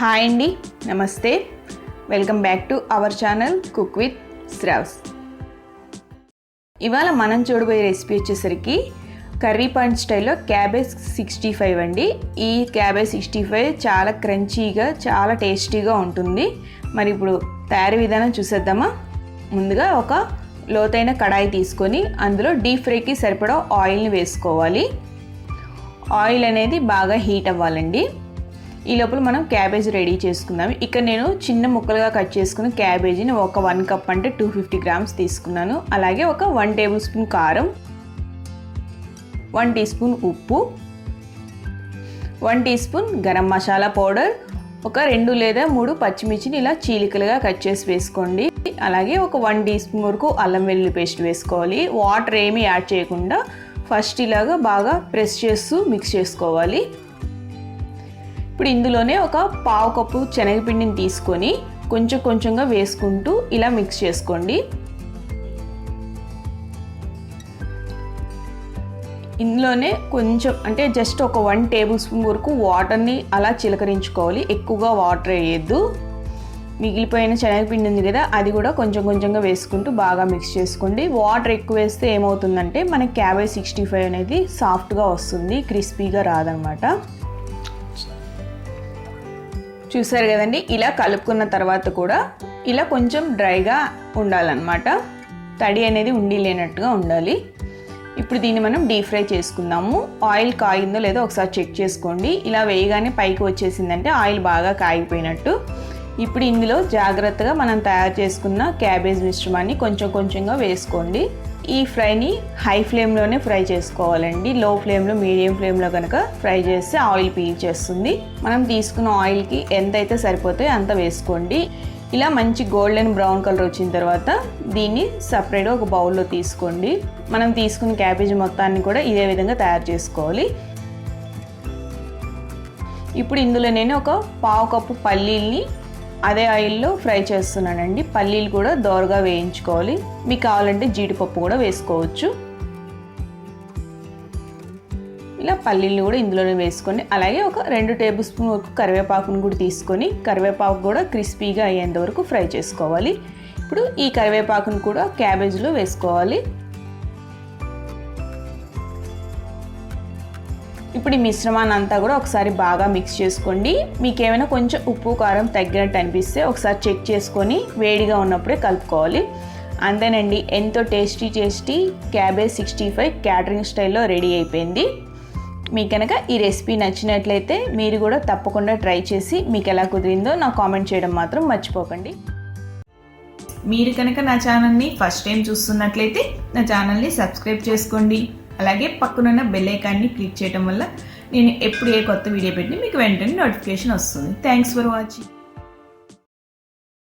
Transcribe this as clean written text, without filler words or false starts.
Hi అండి, నమస్తే. Welcome back to our channel cook with SravS. ఇవాళ మనం చూడబోయే రెసిపీ వచ్చేసరికి కర్రీ పాయింట్ స్టైల్లో క్యాబేజ్ 65 అండి. ఈ క్యాబేజ్ 65 చాలా క్రంచీగా, చాలా టేస్టీగా ఉంటుంది. మరి ఇప్పుడు తయారీ విధానం చూసేద్దామా. ముందుగా ఒక లోతైన కడాయి తీసుకొని అందులో డీప్ ఫ్రైకి సరిపడా ఆయిల్ని వేసుకోవాలి. ఆయిల్ అనేది బాగా హీట్ అవ్వాలండి. ఈ లోపల మనం క్యాబేజ్ రెడీ చేసుకుందాం. ఇక్కడ నేను చిన్న ముక్కలుగా కట్ చేసుకున్న క్యాబేజీని ఒక 1 కప్ అంటే 250 గ్రామ్స్ తీసుకున్నాను. అలాగే ఒక 1 టేబుల్ స్పూన్ కారం, 1 టీ స్పూన్ ఉప్పు, 1 teaspoon garam masala powder, ఒక 2 లేదా 3 పచ్చిమిర్చిని ఇలా చీలికలుగా కట్ చేసి వేసుకోండి. అలాగే ఒక 1 టీ స్పూన్ వరకు అల్లం వెల్లుల్లి పేస్ట్ వేసుకోవాలి. వాటర్ ఏమీ యాడ్ చేయకుండా ఫస్ట్ ఇలాగా బాగా ప్రెస్ చేస్తూ మిక్స్ చేసుకోవాలి. ఇప్పుడు ఇందులోనే ఒక పావు కప్పు శనగపిండిని తీసుకొని కొంచెం కొంచెంగా వేసుకుంటూ ఇలా మిక్స్ చేసుకోండి. ఇందులోనే కొంచెం అంటే జస్ట్ ఒక 1 టేబుల్ స్పూన్ వరకు వాటర్ని అలా చిలకరించుకోవాలి. ఎక్కువగా వాటర్ వేయద్దు. మిగిలిపోయిన శనగపిండి ఉంది కదా, అది కూడా కొంచెం కొంచెంగా వేసుకుంటూ బాగా మిక్స్ చేసుకోండి. వాటర్ ఎక్కువ వేస్తే ఏమవుతుందంటే మనకి క్యాబేజ్ 65 అనేది సాఫ్ట్గా వస్తుంది, క్రిస్పీగా రాదనమాట. చూసారు కదండి, ఇలా కలుపుకున్న తర్వాత కూడా ఇలా కొంచెం డ్రైగా ఉండాలన్నమాట. తడి అనేది ఉండి లేనట్టుగా ఉండాలి. ఇప్పుడు దీన్ని మనం డీప్ ఫ్రై చేసుకుందాము. ఆయిల్ కాగిందో లేదో ఒకసారి చెక్ చేసుకోండి. ఇలా వేయగానే పైకి వచ్చేసిందంటే ఆయిల్ బాగా కాగిపోయినట్టు. ఇప్పుడు ఇందులో జాగ్రత్తగా మనం తయారు చేసుకున్న క్యాబేజ్ మిశ్రమాన్ని కొంచెం కొంచెంగా వేసుకోండి. ఈ ఫ్రైని హై ఫ్లేమ్లోనే ఫ్రై చేసుకోవాలండి. లో ఫ్లేమ్లో, మీడియం ఫ్లేమ్లో కనుక ఫ్రై చేస్తే ఆయిల్ పీల్చేస్తుంది. మనం తీసుకున్న ఆయిల్కి ఎంతైతే సరిపోతాయో అంత వేసుకోండి. ఇలా మంచి గోల్డెన్ బ్రౌన్ కలర్ వచ్చిన తర్వాత దీన్ని సపరేట్గా ఒక బౌల్లో తీసుకోండి. మనం తీసుకున్న క్యాబేజ్ మొత్తాన్ని కూడా ఇదే విధంగా తయారు చేసుకోవాలి. ఇప్పుడు ఇందులో నేను ఒక పావు కప్పు పల్లీల్ని అదే ఆయిల్లో ఫ్రై చేస్తున్నానండి. పల్లీలు కూడా దోరగా వేయించుకోవాలి. మీకు కావాలంటే జీడిపప్పు కూడా వేసుకోవచ్చు. ఇలా పల్లీలు కూడా ఇందులోనే వేసుకోండి. అలాగే ఒక 2 టేబుల్ స్పూన్ వరకు కరివేపాకును కూడా తీసుకొని కరివేపాకు కూడా క్రిస్పీగా అయ్యేంత వరకు ఫ్రై చేసుకోవాలి. ఇప్పుడు ఈ కరివేపాకును కూడా క్యాబేజ్లో వేసుకోవాలి. ఇప్పుడు ఈ మిశ్రమాన్ని అంతా కూడా ఒకసారి బాగా మిక్స్ చేసుకోండి. మీకు ఏమైనా కొంచెం ఉప్పు కారం తగ్గినట్టు అనిపిస్తే ఒకసారి చెక్ చేసుకొని వేడిగా ఉన్నప్పుడే కలుపుకోవాలి. అంతేనండి, ఎంతో టేస్టీ క్యాబేజ్ 65 క్యాటరింగ్ స్టైల్లో రెడీ అయిపోయింది. మీకు కనుక ఈ రెసిపీ నచ్చినట్లయితే మీరు కూడా తప్పకుండా ట్రై చేసి మీకు ఎలా కుదిరిందో నాకు కామెంట్ చేయడం మాత్రం మర్చిపోకండి. మీరు కనుక నా ఛానల్ని ఫస్ట్ టైం చూస్తున్నట్లయితే నా ఛానల్ని సబ్స్క్రైబ్ చేసుకోండి. అలాగే పక్కనున్న బెల్ ఐకాన్ని క్లిక్ చేయడం వల్ల నేను ఎప్పుడు ఏ కొత్త వీడియో పెట్టినా మీకు వెంటనే నోటిఫికేషన్ వస్తుంది. Thanks for watching.